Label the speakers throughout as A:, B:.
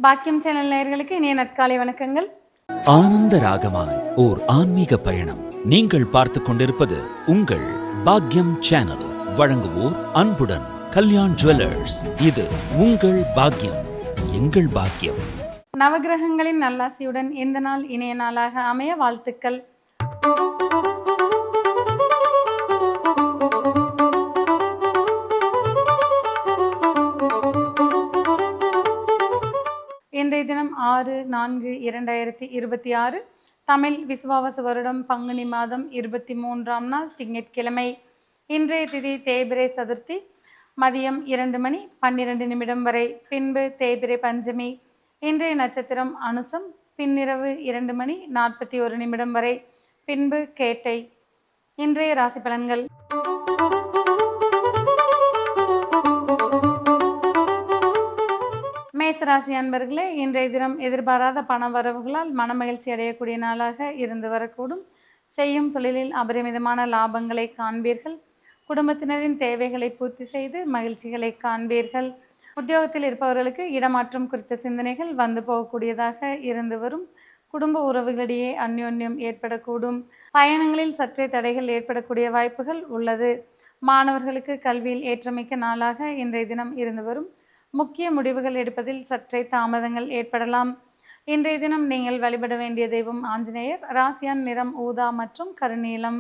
A: பாக்கியம் சேனல் நேயர்களுக்கு இனிய நற்காலை வணக்கங்கள்.
B: ஆனந்த ராகமாய் ஓர் ஆன்மீக பயணம். நீங்கள் பார்த்துக் கொண்டிருப்பது உங்கள் பாக்கியம் சேனல். வழங்குவோர் அன்புடன் கல்யாண் ஜுவல்லர்ஸ். இது உங்கள் பாக்கியம், எங்கள் பாக்கியம்.
A: நவகிரகங்களின் நல்லாசியுடன் இந்த நாள் இனிய நாளாக அமைய வாழ்த்துக்கள். இன்றைய தினம் 6/4/2026 தமிழ் விசுவாவசு வருடம் பங்குனி மாதம் 23ஆம் நாள் திங்கட்கிழமை. இன்றைய திதி தேய்பிறை சதுர்த்தி. மதியம் 2:12 வரை, பின்பு தேய்பிறை பஞ்சமி. இன்றைய நட்சத்திரம் அனுசம். பின்னிரவு 2:41 வரை, பின்பு கேட்டை. இன்றைய ராசி பலன்கள். மேசராசி அன்பர்களே, இன்றைய தினம் எதிர்பாராத பண வரவுகளால் மனமகிழ்ச்சி அடையக்கூடிய நாளாக இருந்து வரக்கூடும். செய்யும் தொழிலில் அபரிமிதமான லாபங்களை காண்பீர்கள். குடும்பத்தினரின் தேவைகளை பூர்த்தி செய்து மகிழ்ச்சிகளை காண்பீர்கள். உத்தியோகத்தில் இருப்பவர்களுக்கு இடமாற்றம் குறித்த சிந்தனைகள் வந்து போகக்கூடியதாக இருந்து வரும். குடும்ப உறவுகளிடையே அந்யோன்யம் ஏற்படக்கூடும். பயணங்களில் சற்றே தடைகள் ஏற்படக்கூடிய வாய்ப்புகள் உள்ளது. மாணவர்களுக்கு கல்வியில் ஏற்றமிக்க நாளாக இன்றைய தினம் இருந்து வரும். முக்கிய முடிவுகள் எடுப்பதில் சற்றே தாமதங்கள் ஏற்படலாம். இன்றைய தினம் நீங்கள் வழிபட வேண்டிய தெய்வம் ஆஞ்சநேயர். ராசியான் நிறம் ஊதா மற்றும் கருநீலம்.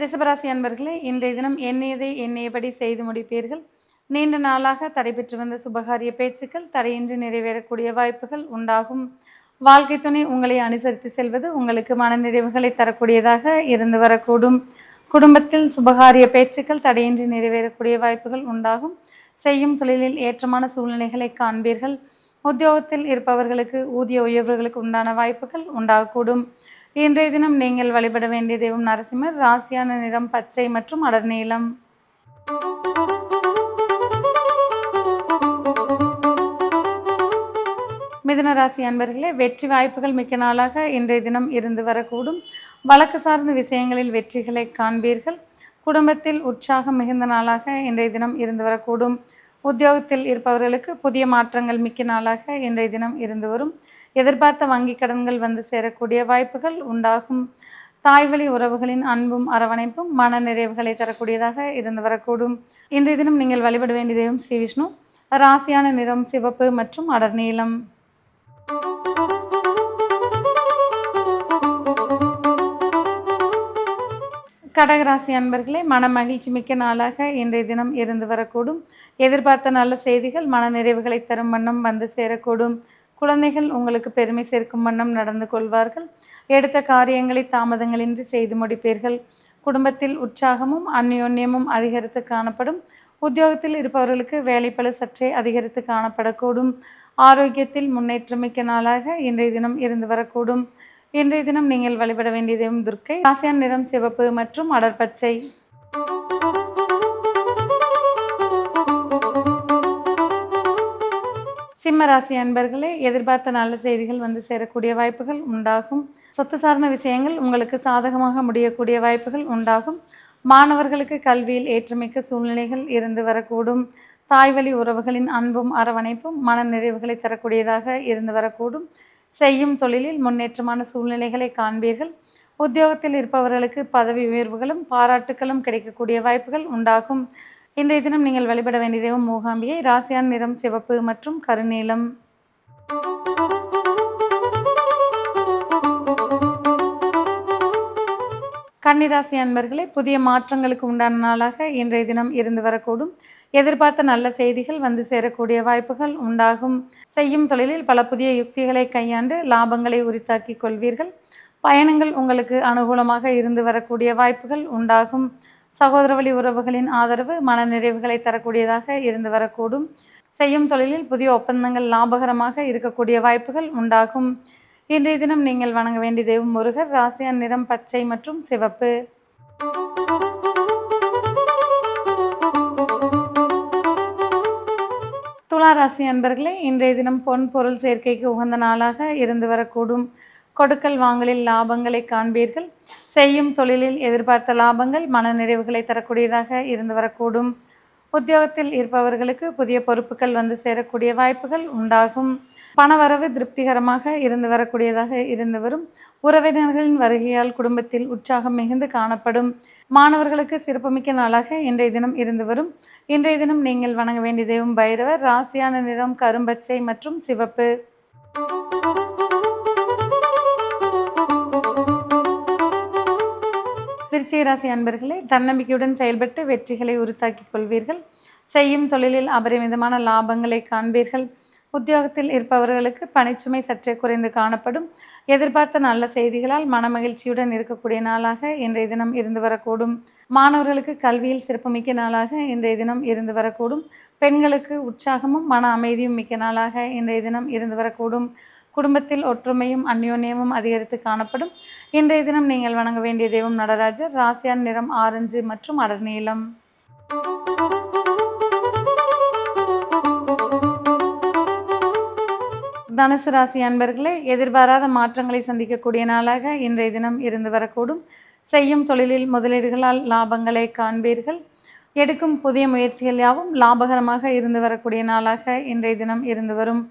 A: ரிஷபராசி அன்பர்களே, இன்றைய தினம் எண்ணியதை எண்ணியபடி செய்து முடிப்பீர்கள். நீண்ட நாளாக தடைபெற்று வந்த சுபகாரிய பேச்சுக்கள் தடையின்றி நிறைவேறக்கூடிய வாய்ப்புகள் உண்டாகும். வாழ்க்கை துணை உங்களை அனுசரித்து செல்வது உங்களுக்கு மனநிறைவுகளை தரக்கூடியதாக இருந்து வரக்கூடும். குடும்பத்தில் சுபகாரிய பேச்சுக்கள் தடையின்றி நிறைவேறக்கூடிய வாய்ப்புகள் உண்டாகும். செய்யும் தொழிலில் ஏற்றமான சூழ்நிலைகளை காண்பீர்கள். உத்தியோகத்தில் இருப்பவர்களுக்கு ஊதிய உயர்வுகளுக்கு உண்டான வாய்ப்புகள் உண்டாகக்கூடும். இன்றைய தினம் நீங்கள் வழிபட வேண்டிய தெய்வம் நரசிம்மர். ராசியான நிறம் பச்சை மற்றும் அடர்நீலம். மிதுன ராசி அன்பர்களே, வெற்றி வாய்ப்புகள் மிக்க நாளாக இன்றைய தினம் இருந்து வரக்கூடும். வழக்கு சார்ந்த விஷயங்களில் வெற்றிகளை காண்பீர்கள். குடும்பத்தில் உற்சாகம் மிகுந்த நாளாக இன்றைய தினம் இருந்து வரக்கூடும். உத்தியோகத்தில் இருப்பவர்களுக்கு புதிய மாற்றங்கள் மிக்க நாளாக இன்றைய தினம் இருந்து வரும். எதிர்பார்த்த வங்கி கடன்கள் வந்து சேரக்கூடிய வாய்ப்புகள் உண்டாகும். தாய்வழி உறவுகளின் அன்பும் அரவணைப்பும் மன நிறைவுகளை தரக்கூடியதாக இருந்து வரக்கூடும். இன்றைய தினம் நீங்கள் வழிபட வேண்டிய தெய்வம் ஸ்ரீ விஷ்ணு. ராசியான நிறம் சிவப்பு மற்றும் அடர்நீலம். கடகராசி அன்பர்களே, மன மகிழ்ச்சி மிக்க நாளாக இன்றைய தினம் இருந்து வரக்கூடும். எதிர்பார்த்த நல்ல செய்திகள் மன நிறைவுகளை தரும் வண்ணம் வந்து சேரக்கூடும். குழந்தைகள் உங்களுக்கு பெருமை சேர்க்கும் வண்ணம் நடந்து கொள்வார்கள். எடுத்த காரியங்களை தாமதங்களின்றி செய்து முடிப்பீர்கள். குடும்பத்தில் உற்சாகமும் அந்யோன்யமும் அதிகரித்து காணப்படும். உத்தியோகத்தில் இருப்பவர்களுக்கு வேலைப்பளு சற்றே அதிகரித்து காணப்படக்கூடும். ஆரோக்கியத்தில் முன்னேற்றமிக்க நாளாக இன்றைய தினம் இருந்து வரக்கூடும். இன்றைய தினம் நீங்கள் வழிபட வேண்டிய தெய்வம் துர்க்கை. ராசியான் நிறம் சிவப்பு மற்றும் அடர்பச்சை. சிம்ம ராசி அன்பர்களே, எதிர்பார்த்த நல்ல செய்திகள் வந்து சேரக்கூடிய வாய்ப்புகள் உண்டாகும். சொத்து சார்ந்த விஷயங்கள் உங்களுக்கு சாதகமாக முடியக்கூடிய வாய்ப்புகள் உண்டாகும். மாணவர்களுக்கு கல்வியில் ஏற்றமிக்க சூழ்நிலைகள் இருந்து வரக்கூடும். தாய்வழி உறவுகளின் அன்பும் அரவணைப்பும் மன நிறைவுகளை தரக்கூடியதாக இருந்து வரக்கூடும். செய்யும் தொழிலில் முன்னேற்றமான சூழ்நிலைகளை காண்பீர்கள். உத்தியோகத்தில் இருப்பவர்களுக்கு பதவி உயர்வுகளும் பாராட்டுகளும் கிடைக்கக்கூடிய வாய்ப்புகள் உண்டாகும். இன்றைய தினம் நீங்கள் வழிபட வேண்டிய தெய்வம் மூகாம்பிகை. ராசியான் நிறம் சிவப்பு மற்றும் கருநீலம். கன்னிராசி அன்பர்களே, புதிய மாற்றங்களுக்கு உண்டான நாளாக இன்றைய தினம் இருந்து வரக்கூடும். எதிர்பார்த்த நல்ல செய்திகள் வந்து சேரக்கூடிய வாய்ப்புகள் உண்டாகும். செய்யும் தொழிலில் பல புதிய யுக்திகளை கையாண்டு லாபங்களை உரித்தாக்கி கொள்வீர்கள். பயணங்கள் உங்களுக்கு அனுகூலமாக இருந்து வரக்கூடிய வாய்ப்புகள் உண்டாகும். சகோதர வழி உறவுகளின் ஆதரவு மன நிறைவுகளை தரக்கூடியதாக இருந்து வரக்கூடும். செய்யும் தொழிலில் புதிய ஒப்பந்தங்கள் லாபகரமாக இருக்கக்கூடிய வாய்ப்புகள் உண்டாகும். இன்றைய தினம் நீங்கள் வணங்க வேண்டிய தெய்வம் முருகர். ராசியான் நிறம் பச்சை மற்றும் சிவப்பு. துலா ராசி அன்பர்களே, இன்றைய தினம் பொன் பொருள் சேர்க்கைக்கு உகந்த நாளாக இருந்து வரக்கூடும். கொடுக்கல் வாங்கலில் லாபங்களை காண்பீர்கள். செய்யும் தொழிலில் எதிர்பார்த்த லாபங்கள் மனநிறைவுகளை தரக்கூடியதாக இருந்து வரக்கூடும். உத்தியோகத்தில் இருப்பவர்களுக்கு புதிய பொறுப்புகள் வந்து சேரக்கூடிய வாய்ப்புகள் உண்டாகும். பணவரவு திருப்திகரமாக இருந்து வரக்கூடியதாக இருந்து வரும். உறவினர்களின் வருகையால் குடும்பத்தில் உற்சாகம் மிகுந்து காணப்படும். மாணவர்களுக்கு சிறப்புமிக்க நாளாக இன்றைய தினம் இருந்து வரும். இன்றைய தினம் நீங்கள் வணங்க வேண்டிய தெய்வம் பைரவர். ராசியான நிறம் கரும்பச்சை மற்றும் சிவப்பு. விருச்சிக ராசி அன்பர்களே, தன்னம்பிக்கையுடன் செயல்பட்டு வெற்றிகளை உறுத்தாக்கிக் கொள்வீர்கள். செய்யும் தொழிலில் அபரிமிதமான லாபங்களை காண்பீர்கள். உத்தியோகத்தில் இருப்பவர்களுக்கு பணிச்சுமை சற்றே குறைந்து காணப்படும். எதிர்பார்த்த நல்ல செய்திகளால் மனமகிழ்ச்சியுடன் இருக்கக்கூடிய நாளாக இன்றைய தினம் இருந்து வரக்கூடும். மாணவர்களுக்கு கல்வியில் சிறப்புமிக்க நாளாக இன்றைய தினம் இருந்து வரக்கூடும். பெண்களுக்கு உற்சாகமும் மன அமைதியும் மிக்க நாளாக இன்றைய தினம் இருந்து வரக்கூடும். குடும்பத்தில் ஒற்றுமையும் அந்யோன்யமும் அதிகரித்து காணப்படும். இன்றைய தினம் நீங்கள் வணங்க வேண்டிய தெய்வம் நடராஜர். ராசியான் நிறம் ஆரஞ்சு மற்றும் அடர் நீலம். தனுசு ராசி அன்பர்களே, எதிர்பாராத மாற்றங்களை சந்திக்கக்கூடிய நாளாக இன்றைய தினம் இருந்து வரக்கூடும். செய்யும் தொழிலில் முதலீடுகளால் லாபங்களை காண்பீர்கள். எடுக்கும் புதிய முயற்சிகள் யாவும் லாபகரமாக இருந்து வரக்கூடிய நாளாக இன்றைய தினம் இருந்து வரும்.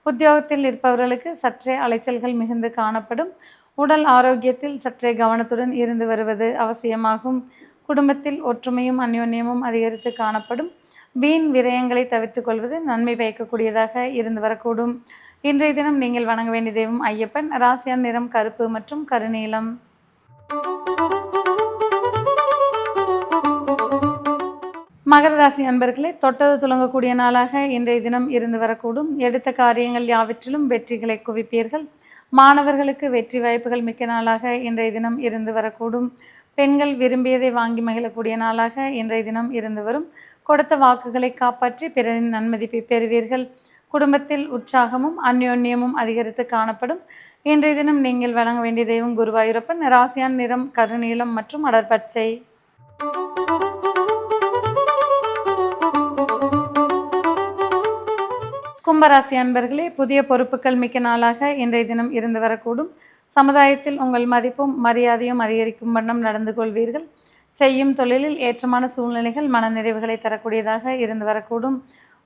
A: உத்தியோகத்தில் இருப்பவர்களுக்கு சற்றே அலைச்சல்கள் மிகுந்து காணப்படும். உடல் ஆரோக்கியத்தில் சற்றே கவனத்துடன் இருந்து வருவது அவசியமாகும். குடும்பத்தில் ஒற்றுமையும் அந்யோன்யமும் அதிகரித்து காணப்படும். வீண் விரயங்களை தவிர்த்து கொள்வது நன்மை பயக்கக்கூடியதாக இருந்து வரக்கூடும். இன்றைய தினம் நீங்கள் வணங்க வேண்டிய தெய்வம் ஐயப்பன். ராசியான் நிறம் கருப்பு மற்றும் கருநீலம். மகர ராசி அன்பர்களே, தொட்டது துலங்கக்கூடிய நாளாக இன்றைய தினம் இருந்து வரக்கூடும். எடுத்த காரியங்கள் யாவற்றிலும் வெற்றிகளை குவிப்பீர்கள். மாணவர்களுக்கு வெற்றி வாய்ப்புகள் மிக்க நாளாக இன்றைய தினம் இருந்து வரக்கூடும். பெண்கள் விரும்பியதை வாங்கி மகிழக்கூடிய நாளாக இன்றைய தினம் இருந்து வரும். கொடுத்த வாக்குகளை காப்பாற்றி பிறரின் நன்மதிப்பை பெறுவீர்கள். குடும்பத்தில் உற்சாகமும் அந்யோன்யமும் அதிகரித்து காணப்படும். இன்றைய தினம் நீங்கள் வழங்க வேண்டிய தெய்வம் குருவாயூரப்பன். ராசியான் நிறம் கருநீலம் மற்றும் அடர்பச்சை. கும்பராசி அன்பர்களே, புதிய பொறுப்புகள் மிக்க நாளாக இன்றைய தினம் இருந்து வரக்கூடும். சமுதாயத்தில் உங்கள் மதிப்பும் மரியாதையும் அதிகரிக்கும் வண்ணம் நடந்து கொள்வீர்கள். செய்யும் தொழிலில் ஏற்றமான சூழ்நிலைகள் மனநிறைவுகளை தரக்கூடியதாக இருந்து வரக்கூடும்.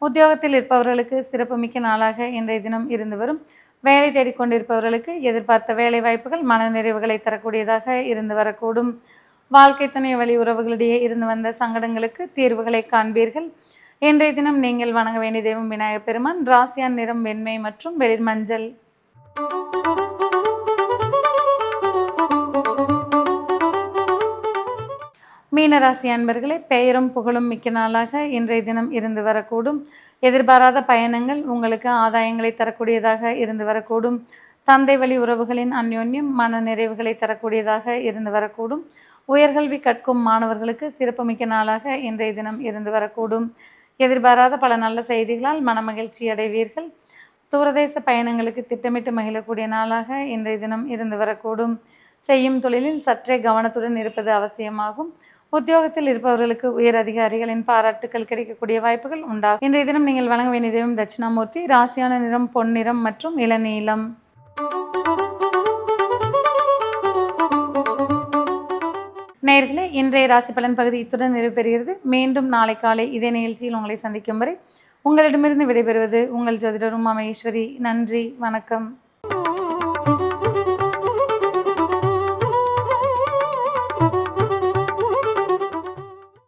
A: உத்தியோகத்தில் இருப்பவர்களுக்கு சிறப்புமிக்க நாளாக இன்றைய தினம் இருந்து வரும். வேலை தேடிக்கொண்டிருப்பவர்களுக்கு எதிர்பார்த்த வேலை வாய்ப்புகள் மனநிறைவுகளை தரக்கூடியதாக இருந்து வரக்கூடும். வாழ்க்கை துணை வழி உறவுகளிடையே இருந்து வந்த சங்கடங்களுக்கு தீர்வுகளை காண்பீர்கள். இன்றைய தினம் நீங்கள் வணங்க வேண்டிய தெய்வம் விநாயகப் பெருமான். ராசியான் நிறம் வெண்மை மற்றும் வெளிர் மஞ்சள். மீனராசி அன்பர்களே, பெயரும் புகழும் மிக்க நாளாக இன்றைய தினம் இருந்து வரக்கூடும். எதிர்பாராத பயணங்கள் உங்களுக்கு ஆதாயங்களை தரக்கூடியதாக இருந்து வரக்கூடும். தந்தை வழி உறவுகளின் அந்யோன்யம் மன நிறைவுகளை தரக்கூடியதாக இருந்து வரக்கூடும். உயர்கல்வி கற்கும் மாணவர்களுக்கு சிறப்புமிக்க நாளாக இன்றைய தினம் இருந்து வரக்கூடும். எதிர்பாராத பல நல்ல செய்திகளால் மனமகிழ்ச்சி அடைவீர்கள். தூரதேச பயணங்களுக்கு திட்டமிட்டு மகிழக்கூடிய நாளாக இன்றைய தினம் இருந்து வரக்கூடும். செய்யும் தொழிலில் சற்றே கவனத்துடன் இருப்பது அவசியமாகும். உத்தியோகத்தில் இருப்பவர்களுக்கு உயர் அதிகாரிகளின் பாராட்டுக்கள் கிடைக்கக்கூடிய வாய்ப்புகள் உண்டாகும். இன்றைய தினம் நீங்கள் வழங்க வேண்டிய தெய்வம் தட்சிணாமூர்த்தி. ராசியான நிறம் பொன்னிறம் மற்றும் இளநீலம். நேயர்களே, இன்றைய ராசி பலன் பகுதி இத்துடன் நிறைவு பெறுகிறது. மீண்டும் நாளை காலை இதே நிகழ்ச்சியில் உங்களை சந்திக்கும் வரை உங்களிடமிருந்து விடைபெறுவது உங்கள் ஜோதிடர் உமா மகேஸ்வரி. நன்றி, வணக்கம்.